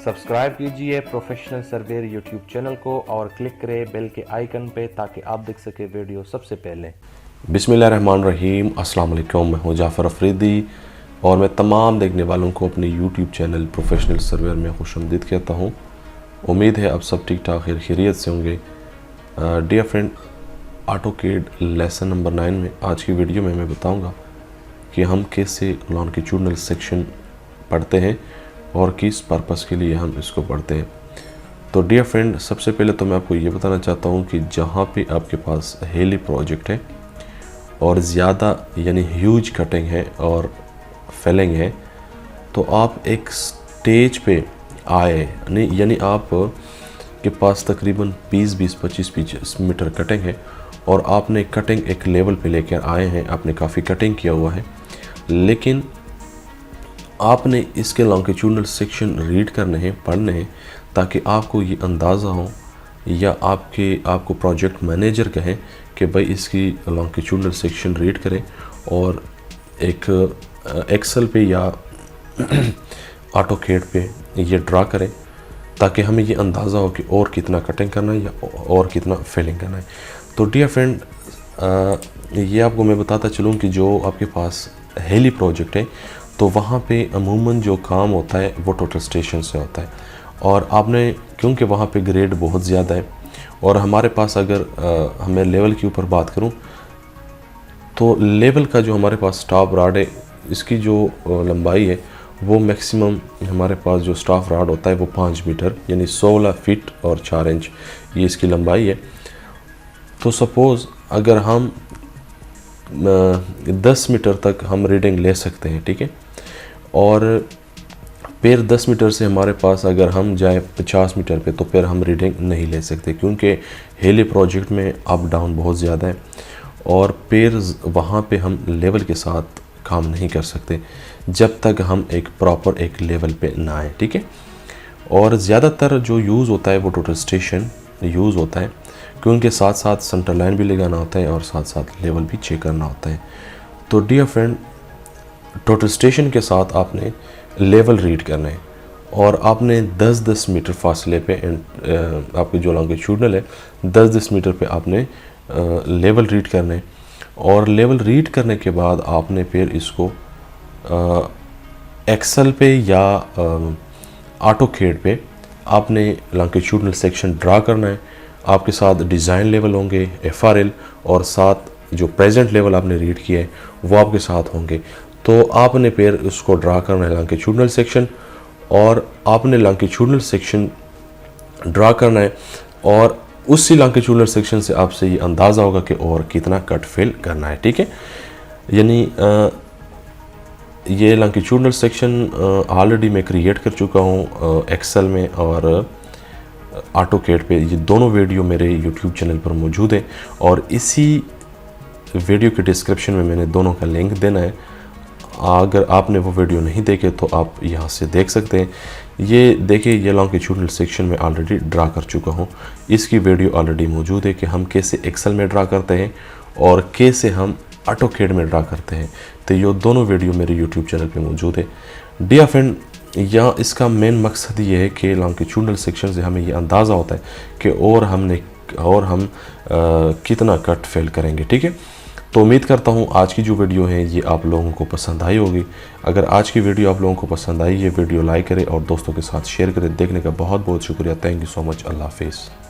Subscribe कीजिए professional surveyor YouTube channel को और क्लिक करें बेल के आइकन पे ताकि आप देख सके वीडियो सबसे पहले। बिस्मिल्लाहिर्रहमानिर्रहीम, अस्सलाम वालेकुम। मैं हूं जाफ़र अफरीदी और मैं तमाम देखने वालों को अपने यूट्यूब चैनल प्रोफेशनल सर्वेयर में खुशामदीद कहता हूं। उम्मीद है आप सब ठीक ठाक खैरियत से होंगे। Dear friend, AutoCAD lesson number 9 में आज की वीडियो में मैं बताऊंगा कि हम कैसे लॉन्गिट्यूडनल सेक्शन पढ़ते हैं और किस पर्पस के लिए हम इसको पढ़ते हैं। तो डियर फ्रेंड, सबसे पहले तो मैं आपको ये बताना चाहता हूँ कि जहाँ पे आपके पास हेली प्रोजेक्ट है और ज़्यादा यानी ह्यूज कटिंग है और फेलिंग है, तो आप एक स्टेज पे आए यानी आप के पास तकरीबन 20-25 मीटर कटिंग है और आपने कटिंग एक लेवल पे लेकर आए हैं, आपने काफ़ी कटिंग किया हुआ है, लेकिन आपने इसके लॉन्गिट्यूडनल सेक्शन रीड करने हैं, पढ़ने हैं, ताकि आपको ये अंदाज़ा हो या आपको प्रोजेक्ट मैनेजर कहें कि भाई इसकी लॉन्गिट्यूडनल सेक्शन रीड करें और एक एक्सेल पे या ऑटोकैड पे ये ड्रा करें ताकि हमें ये अंदाज़ा हो कि और कितना कटिंग करना है या और कितना फिलिंग करना है। तो डियर फ्रेंड, ये आपको मैं बताता चलूँ कि जो आपके पास हेली प्रोजेक्ट है तो वहाँ पे अमूमन जो काम होता है वो टोटल स्टेशन से होता है और आपने क्योंकि वहाँ पे ग्रेड बहुत ज़्यादा है और हमारे पास अगर हमें लेवल के ऊपर बात करूँ तो लेवल का जो हमारे पास स्टाफ राड है इसकी जो लंबाई है वो मैक्सिमम हमारे पास जो स्टाफ राड होता है वो 5 मीटर यानी 16 फीट और 4 इंच ये इसकी लंबाई है। तो सपोज़ अगर हम 10 मीटर तक हम रीडिंग ले सकते हैं, ठीक है, और फिर 10 मीटर से हमारे पास अगर हम जाए 50 मीटर पे तो फिर हम रीडिंग नहीं ले सकते क्योंकि हेली प्रोजेक्ट में अप डाउन बहुत ज़्यादा है और फिर वहाँ पे हम लेवल के साथ काम नहीं कर सकते जब तक हम एक प्रॉपर एक लेवल पे ना आए, ठीक है। और ज़्यादातर जो यूज़ होता है वो टोटल स्टेशन यूज़ होता है क्योंकि साथ साथ सेंटर लाइन भी लगाना होता है और साथ साथ लेवल भी चेक करना होता है। तो डियर फ्रेंड, टोटल स्टेशन के साथ आपने लेवल रीड करना है और आपने 10-10 मीटर फासले पे आपकी जो लॉन्गिट्यूडनल है 10-10 मीटर पे आपने लेवल रीड करना है और लेवल रीड करने के बाद आपने फिर इसको एक्सेल पे या ऑटोकैड पे आपने लॉन्गिट्यूडनल सेक्शन ड्रा करना है। आपके साथ डिज़ाइन लेवल होंगे, FRL, और साथ जो प्रेजेंट लेवल आपने रीड किया है वो आपके साथ होंगे। तो आपने फिर उसको ड्रा करना है लॉन्गिट्यूडनल सेक्शन और आपने लॉन्गिट्यूडनल सेक्शन ड्रा करना है और उसी लॉन्गिट्यूडनल सेक्शन से आपसे ये अंदाज़ा होगा कि और कितना कट फिल करना है, ठीक है। यानी ये लॉन्गिट्यूडनल सेक्शन ऑलरेडी मैं क्रिएट कर चुका हूँ एक्सेल में और ऑटोकैड पे। ये दोनों वीडियो मेरे यूट्यूब चैनल पर मौजूद है और इसी वीडियो के डिस्क्रिप्शन में मैंने दोनों का लिंक देना है। अगर आपने वो वीडियो नहीं देखे तो आप यहाँ से देख सकते हैं। ये देखिए, ये लॉन्गिट्यूडनल सेक्शन में ऑलरेडी ड्रा कर चुका हूँ। इसकी वीडियो ऑलरेडी मौजूद है कि हम कैसे एक्सेल में ड्रा करते हैं और कैसे हम ऑटोकैड में ड्रा करते हैं। तो ये दोनों वीडियो मेरे यूट्यूब चैनल पे मौजूद है। डियर फ्रेंड, यहाँ इसका मेन मकसद ये है कि लॉन्गिट्यूडनल सेक्शन से हमें ये अंदाज़ा होता है कि और हम कितना कट फेल करेंगे, ठीक है। तो उम्मीद करता हूँ आज की जो वीडियो है ये आप लोगों को पसंद आई होगी। अगर आज की वीडियो आप लोगों को पसंद आई, ये वीडियो लाइक करें और दोस्तों के साथ शेयर करें। देखने का बहुत बहुत शुक्रिया। Thank you so much. अल्लाह हाफिज़।